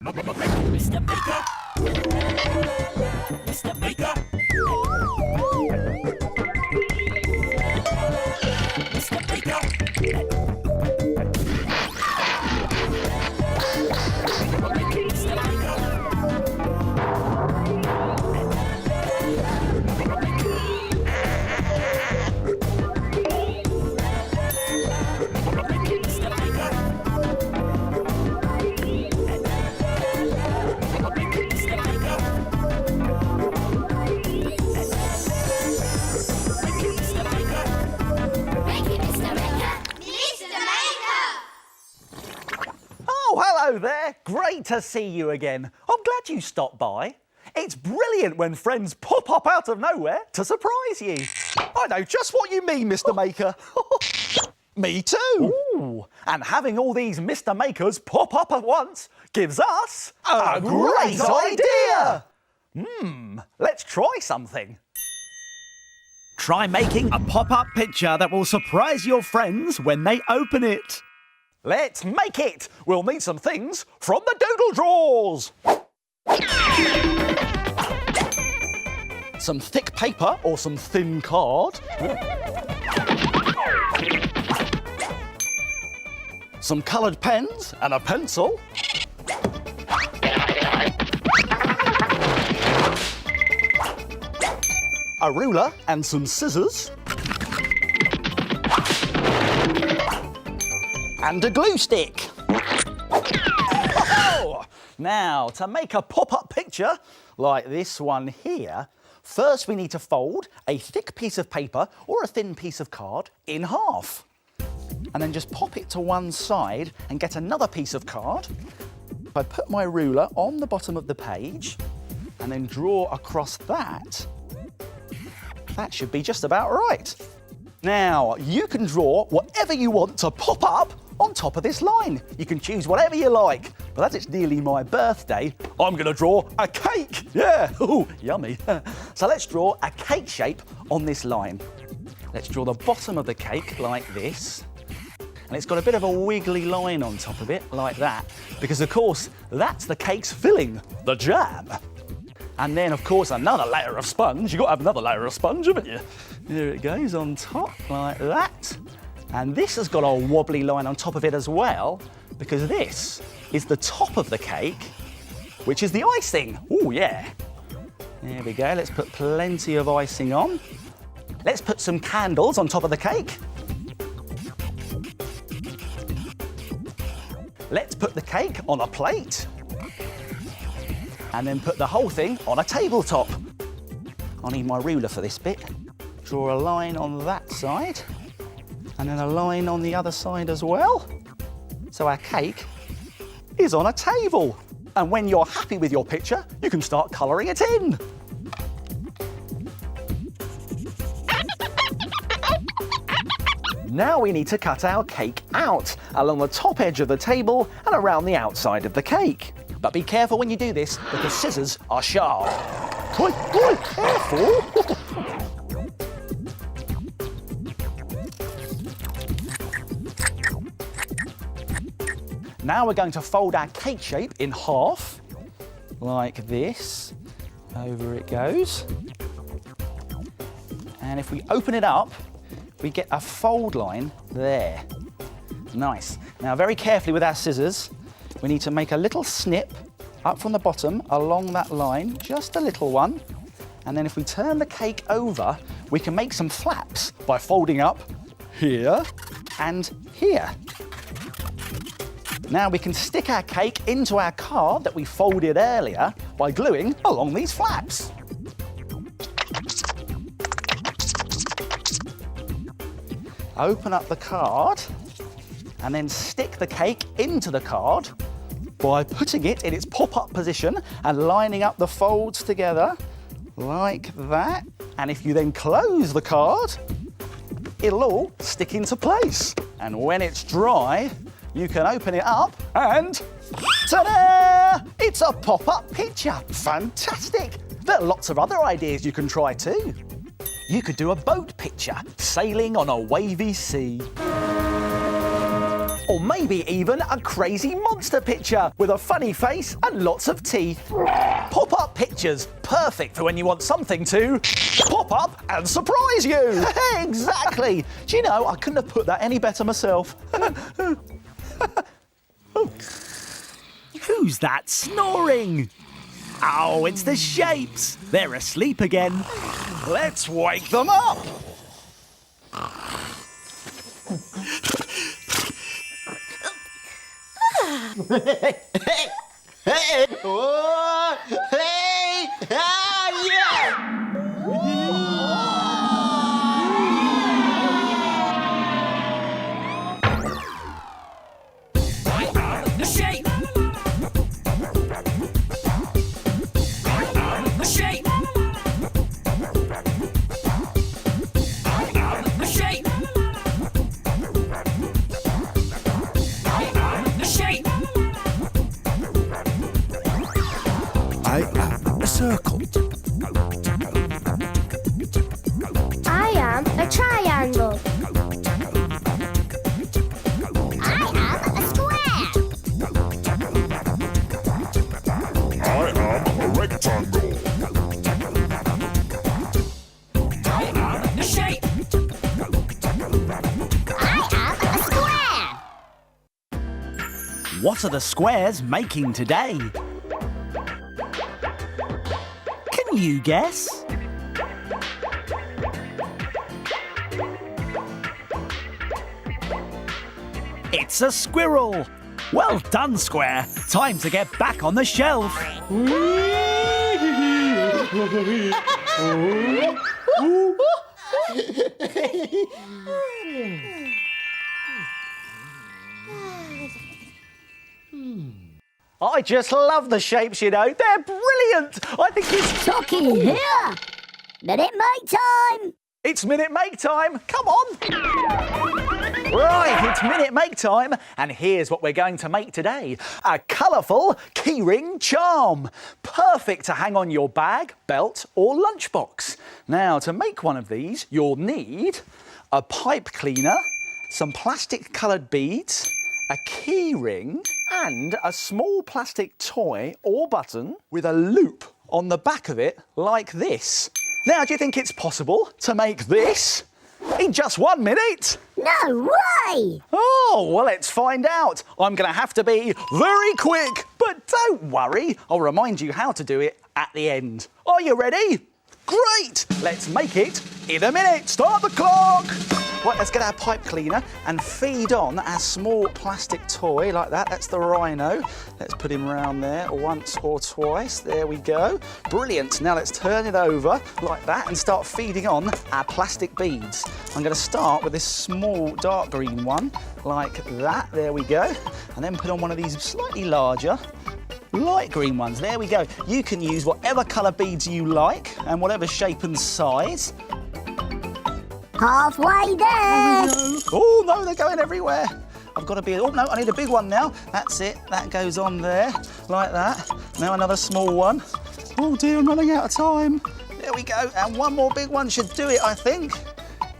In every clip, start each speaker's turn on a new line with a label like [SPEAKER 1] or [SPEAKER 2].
[SPEAKER 1] Mr. Maker. Mr. Maker. Mr. Maker.
[SPEAKER 2] Hello there, great to see you again. I'm glad you stopped by. It's brilliant when friends pop up out of nowhere to surprise you. I know just what you mean, Mr. Maker. Me too. Ooh, and having all these Mr. Makers pop up at once gives us a great idea. Let's try something. Try making a pop-up picture that will surprise your friends when they open it. Let's make it! We'll need some things from the doodle drawers. Some thick paper or some thin card. Some coloured pens and a pencil. A ruler and some scissors. And a glue stick. Oh! Now, to make a pop-up picture like this one here, first we need to fold a thick piece of paper or a thin piece of card in half. And then just pop it to one side and get another piece of card. I put my ruler on the bottom of the page and then draw across that. That should be just about right. Now, you can draw whatever you want to pop up on top of this line. You can choose whatever you like, but as it's nearly my birthday, I'm going to draw a cake. Yeah, ooh, yummy. So let's draw a cake shape on this line. Let's draw the bottom of the cake like this. And it's got a bit of a wiggly line on top of it, like that, because of course, that's the cake's filling, the jam. And then, of course, another layer of sponge. You've got to have another layer of sponge, haven't you? There it goes on top, like that. And this has got a wobbly line on top of it as well, because this is the top of the cake, which is the icing. Oh, yeah. There we go. Let's put plenty of icing on. Let's put some candles on top of the cake. Let's put the cake on a plate. And then put the whole thing on a tabletop. I'll need my ruler for this bit. Draw a line on that side. And then a line on the other side as well. So our cake is on a table. And when you're happy with your picture, you can start colouring it in. Now we need to cut our cake out along the top edge of the table and around the outside of the cake. But be careful when you do this, because scissors are sharp. Careful! Now we're going to fold our cake shape in half, like this. Over it goes. And if we open it up, we get a fold line there. Nice. Now very carefully with our scissors, we need to make a little snip up from the bottom along that line, just a little one. And then if we turn the cake over, we can make some flaps by folding up here and here. Now we can stick our cake into our card that we folded earlier by gluing along these flaps. Open up the card and then stick the cake into the card by putting it in its pop-up position and lining up the folds together like that. And if you then close the card, it'll all stick into place. And when it's dry, you can open it up and ta-da! It's a pop-up picture. Fantastic! There are lots of other ideas you can try too. You could do a boat picture, sailing on a wavy sea. Or maybe even a crazy monster picture with a funny face and lots of teeth. Pop-up pictures, perfect for when you want something to pop up and surprise you. Exactly. Do you know, I couldn't have put that any better myself.
[SPEAKER 3] Who's that snoring? Oh, it's the shapes. They're asleep again.
[SPEAKER 2] Let's wake them up.
[SPEAKER 1] The shape. The shape. The shape. The shape.
[SPEAKER 3] I am a circle.
[SPEAKER 4] I am a triangle. I am a square.
[SPEAKER 5] I am a rectangle.
[SPEAKER 1] The shape.
[SPEAKER 4] I am a square.
[SPEAKER 3] What are the squares making today? Can you guess? It's a squirrel. Well done, Square. Time to get back on the shelf.
[SPEAKER 2] I just love the shapes, you know. They're brilliant. I think it's...
[SPEAKER 4] Talking here. Minute make time.
[SPEAKER 2] It's minute make time. Come on. Right, it's minute make time. And here's what we're going to make today. A colourful keyring charm. Perfect to hang on your bag, belt or lunchbox. Now, to make one of these, you'll need a pipe cleaner, some plastic coloured beads, a keyring and a small plastic toy or button with a loop on the back of it like this. Now, do you think it's possible to make this in just 1 minute?
[SPEAKER 4] No way.
[SPEAKER 2] Oh, well, let's find out. I'm going to have to be very quick, but don't worry. I'll remind you how to do it at the end. Are you ready? Great! Let's make it in a minute. Start the clock. Right, let's get our pipe cleaner and feed on our small plastic toy like that. That's the rhino. Let's put him round there once or twice. There we go. Brilliant. Now let's turn it over like that and start feeding on our plastic beads. I'm going to start with this small dark green one like that. There we go. And then put on one of these slightly larger light green ones. There we go. You can use whatever colour beads you like and whatever shape and size.
[SPEAKER 4] Halfway there.
[SPEAKER 2] Oh no, they're going everywhere. I've got to be, oh no, I need a big one now. That's it, that goes on there, like that. Now another small one. Oh dear, I'm running out of time. There we go, and one more big one should do it, I think.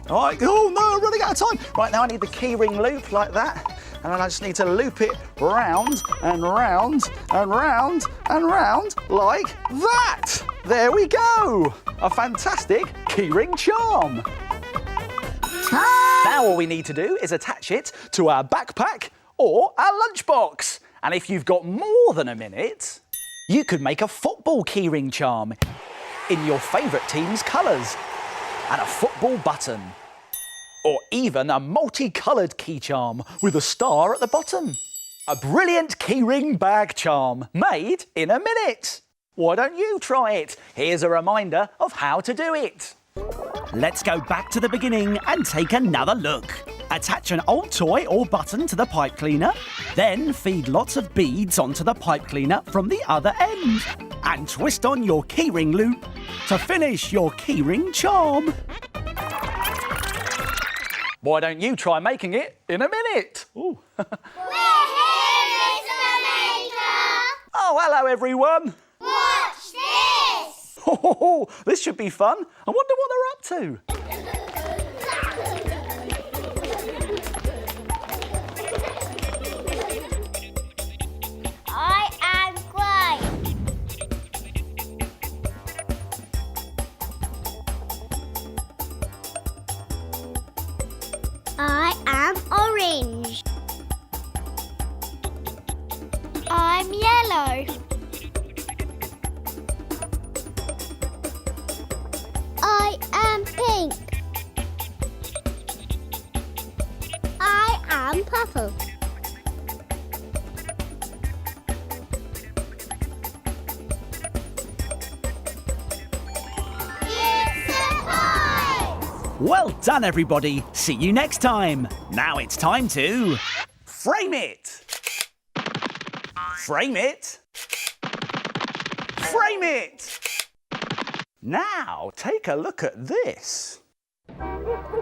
[SPEAKER 2] All right, oh no, I'm running out of time. Right, now I need the keyring loop like that. And then I just need to loop it round and round and round and round like that. There we go. A fantastic keyring charm. Now all we need to do is attach it to our backpack or our lunchbox. And if you've got more than a minute, you could make a football keyring charm in your favourite team's colours and a football button. Or even a multicoloured key charm with a star at the bottom. A brilliant keyring bag charm made in a minute. Why don't you try it? Here's a reminder of how to do it.
[SPEAKER 3] Let's go back to the beginning and take another look. Attach an old toy or button to the pipe cleaner, then feed lots of beads onto the pipe cleaner from the other end. And twist on your keyring loop to finish your keyring charm.
[SPEAKER 2] Why don't you try making it in a minute? Ooh.
[SPEAKER 4] We're here, Mr. Maker.
[SPEAKER 2] Oh, hello everyone.
[SPEAKER 4] Watch this.
[SPEAKER 2] Oh, this should be fun. I wonder what they're up to.
[SPEAKER 4] some purple. It's a pie!
[SPEAKER 3] Well done, everybody. See you next time. Now it's time to frame it. Frame it. Frame it. Now take a look at this.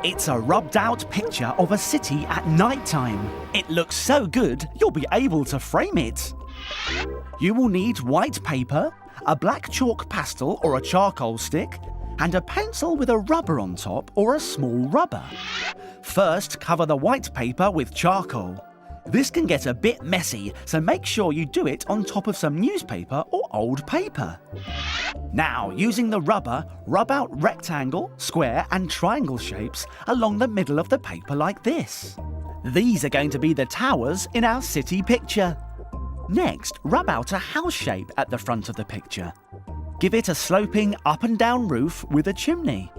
[SPEAKER 3] It's a rubbed out picture of a city at night time. It looks so good you'll be able to frame it. You will need white paper, a black chalk pastel or a charcoal stick, and a pencil with a rubber on top or a small rubber. First, cover the white paper with charcoal. This can get a bit messy, so make sure you do it on top of some newspaper or old paper. Now, using the rubber, rub out rectangle, square and triangle shapes along the middle of the paper like this. These are going to be the towers in our city picture. Next, rub out a house shape at the front of the picture. Give it a sloping up and down roof with a chimney.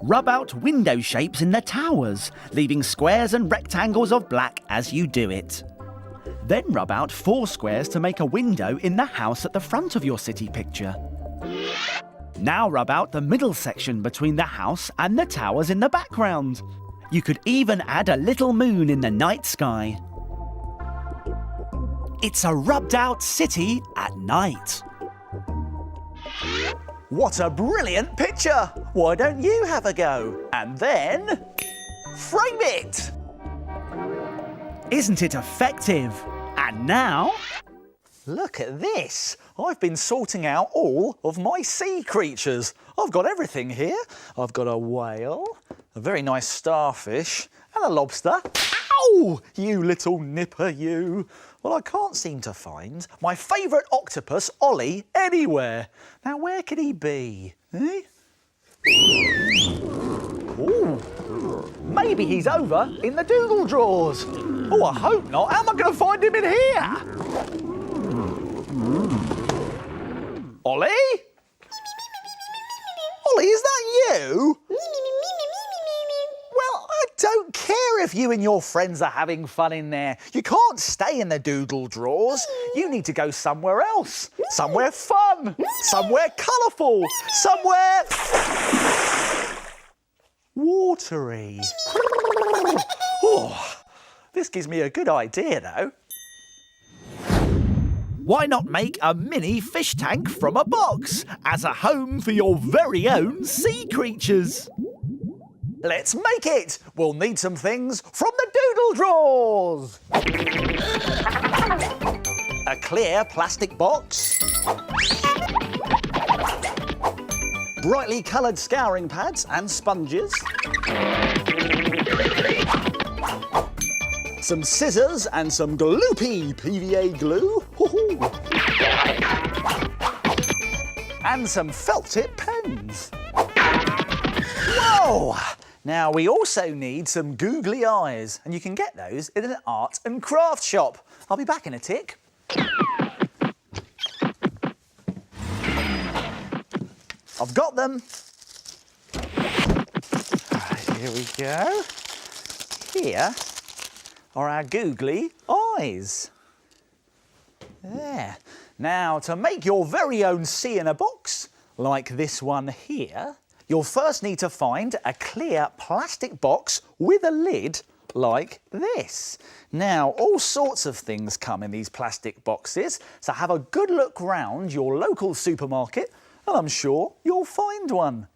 [SPEAKER 3] Rub out window shapes in the towers, leaving squares and rectangles of black as you do it. Then rub out 4 squares to make a window in the house at the front of your city picture. Now rub out the middle section between the house and the towers in the background. You could even add a little moon in the night sky. It's a rubbed out city at night.
[SPEAKER 2] What a brilliant picture! Why don't you have a go? And then frame it!
[SPEAKER 3] Isn't it effective? And now,
[SPEAKER 2] Look at this! I've been sorting out all of my sea creatures. I've got everything here. I've got a whale, a very nice starfish, and a lobster. Ow! You little nipper, you. Well, I can't seem to find my favourite octopus, Ollie, anywhere. Now, where could he be? Eh? Ooh, maybe he's over in the doodle drawers. Oh, I hope not. How am I going to find him in here? Ollie? Ollie, is that you? Well, I don't care if you and your friends are having fun in there. You can't stay in the doodle drawers. You need to go somewhere else. Somewhere fun. Somewhere colourful. Somewhere watery. Oh, this gives me a good idea, though.
[SPEAKER 3] why not make a mini fish tank from a box as a home for your very own sea creatures?
[SPEAKER 2] Let's make it! We'll need some things from the doodle drawers. A clear plastic box. Brightly coloured scouring pads and sponges. Some scissors and some gloopy PVA glue. And some felt tip pens. Whoa! Now we also need some googly eyes, and you can get those in an art and craft shop. I'll be back in a tick. I've got them. Here we go. Here are our googly eyes. There. Now, to make your very own sea in a box, like this one here, you'll first need to find a clear plastic box with a lid like this. Now, all sorts of things come in these plastic boxes, so have a good look round your local supermarket and I'm sure you'll find one.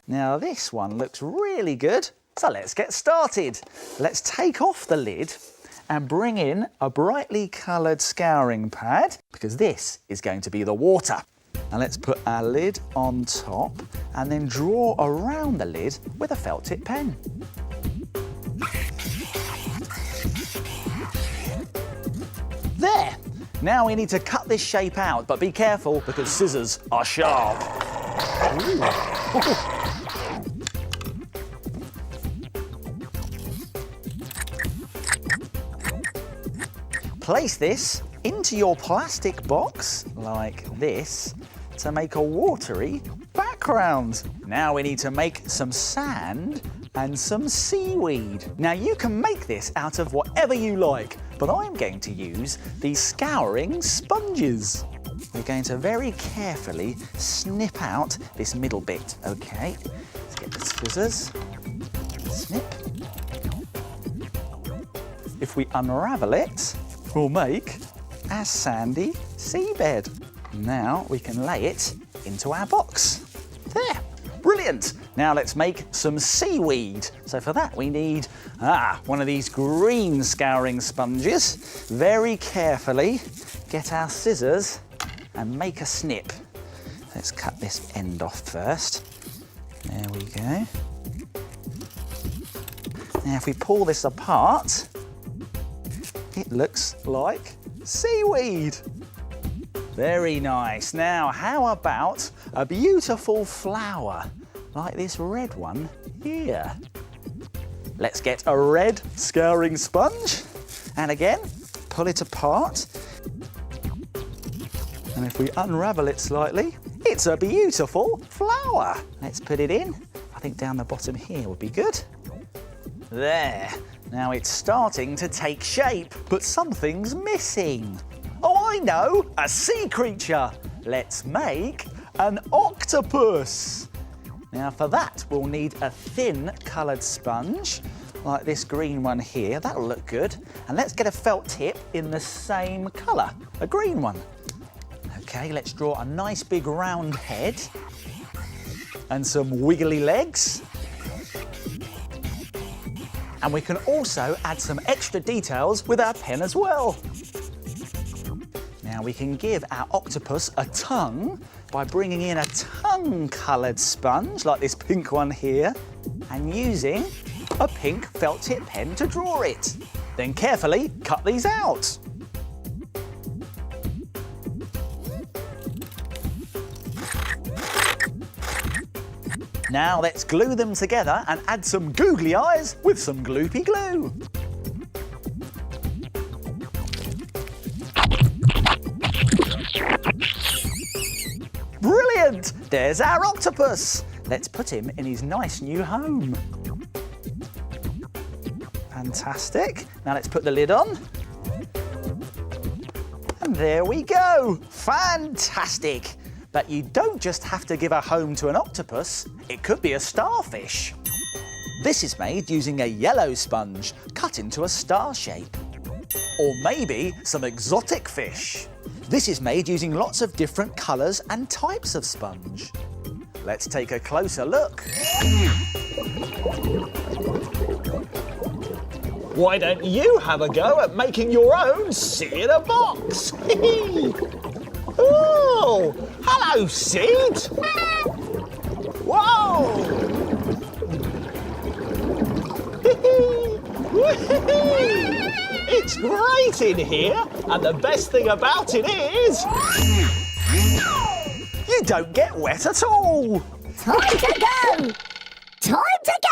[SPEAKER 2] Now, this one looks really good, so let's get started. Let's take off the lid and bring in a brightly coloured scouring pad, because this is going to be the water. And let's put our lid on top and then draw around the lid with a felt tip pen. There! Now we need to cut this shape out, but be careful because scissors are sharp. Place this into your plastic box like this to make a watery background. Now we need to make some sand and some seaweed. Now you can make this out of whatever you like, but I'm going to use these scouring sponges. We're going to very carefully snip out this middle bit, okay? Let's get the scissors, snip. If we unravel it, we'll make our sandy seabed. Now we can lay it into our box. There, brilliant. Now let's make some seaweed. So for that we need one of these green scouring sponges. Very carefully get our scissors and make a snip. Let's cut this end off first. There we go. Now if we pull this apart, it looks like seaweed. Very nice. Now, how about a beautiful flower like this red one here? Let's get a red scouring sponge and again, pull it apart. And if we unravel it slightly, it's a beautiful flower. Let's put it in. I think down the bottom here would be good. There. Now it's starting to take shape, but something's missing. Oh, I know, a sea creature. Let's make an octopus. Now for that, we'll need a thin coloured sponge, like this green one here. That'll look good. And let's get a felt tip in the same colour, a green one. Okay, let's draw a nice big round head and some wiggly legs. And we can also add some extra details with our pen as well. Now we can give our octopus a tongue by bringing in a tongue-coloured sponge, like this pink one here, and using a pink felt tip pen to draw it. Then carefully cut these out. Now let's glue them together and add some googly eyes with some gloopy glue. Brilliant! There's our octopus. Let's put him in his nice new home. Fantastic. Now let's put the lid on. And there we go. Fantastic. But you don't just have to give a home to an octopus, it could be a starfish. This is made using a yellow sponge cut into a star shape. Or maybe some exotic fish. This is made using lots of different colours and types of sponge. Let's take a closer look. Why don't you have a go at making your own sea in a box? Oh, hello, Seed. Whoa! It's great in here, and the best thing about it is you don't get wet at all.
[SPEAKER 4] Time to go! Time to go!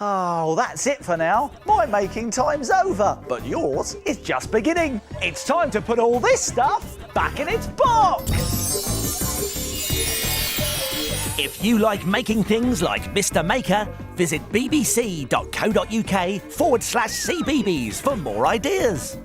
[SPEAKER 2] Oh, that's it for now. My making time's over, but yours is just beginning. It's time to put all this stuff back in its box.
[SPEAKER 3] If you like making things like Mr. Maker, visit bbc.co.uk/cbbs for more ideas.